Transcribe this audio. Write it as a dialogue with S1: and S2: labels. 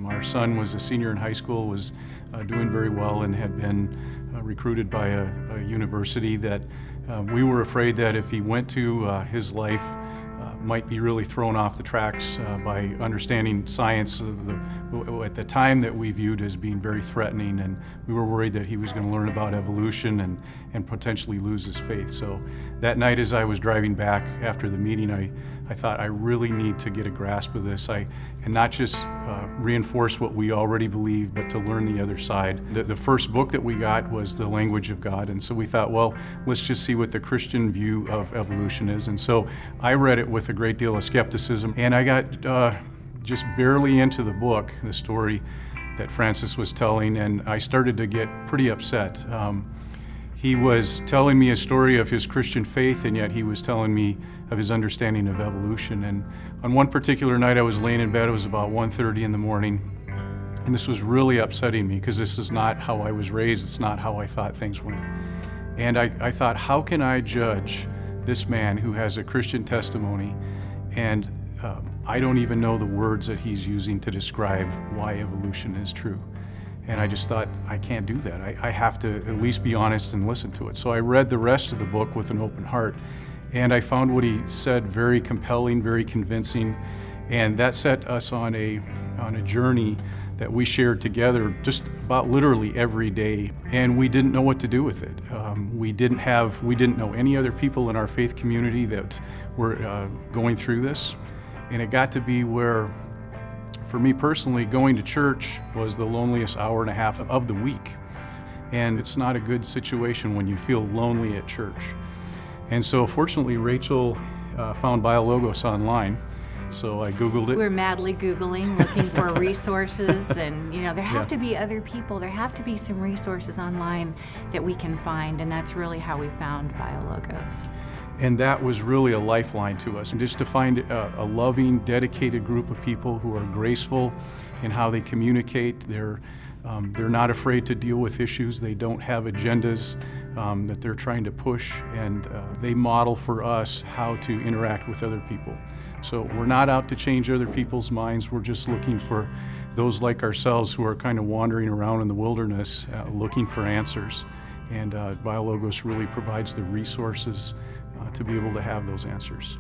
S1: Our son was a senior in high school, was doing very well, and had been recruited by a university that we were afraid that if he went to his life might be really thrown off the tracks by understanding science at the time that we viewed as being very threatening, and we were worried that he was going to learn about evolution and potentially lose his faith. So that night, as I was driving back after the meeting, I thought I really need to get a grasp of this and not just reinforce what we already believe, but to learn the other side. The first book that we got was The Language of God, and so we thought, well, let's just see what the Christian view of evolution is. And so I read it with a great deal of skepticism, and I got just barely into the book, the story that Francis was telling, and I started to get pretty upset. He was telling me a story of his Christian faith, and yet he was telling me of his understanding of evolution. And on one particular night, I was laying in bed. It was about 1:30 in the morning, and this was really upsetting me because this is not how I was raised. It's not how I thought things went. And I thought, how can I judge this man who has a Christian testimony, and I don't even know the words that he's using to describe why evolution is true? And I just thought, I can't do that. I have to at least be honest and listen to it. So I read the rest of the book with an open heart, and I found what he said very compelling, very convincing, and that set us on a journey that we shared together just about literally every day, and we didn't know what to do with it. We didn't know any other people in our faith community that were going through this, and it got to be where, for me personally, going to church was the loneliest hour and a half of the week. And it's not a good situation when you feel lonely at church. And so fortunately, Rachel found BioLogos online. So I Googled it.
S2: We're madly Googling, looking for resources, and there have to be other people, there have to be some resources online that we can find, and that's really how we found BioLogos.
S1: And that was really a lifeline to us, just to find a loving, dedicated group of people who are graceful in how they communicate. They're not afraid to deal with issues. They don't have agendas that they're trying to push, and they model for us how to interact with other people. So we're not out to change other people's minds. We're just looking for those like ourselves who are kind of wandering around in the wilderness looking for answers. And BioLogos really provides the resources to be able to have those answers.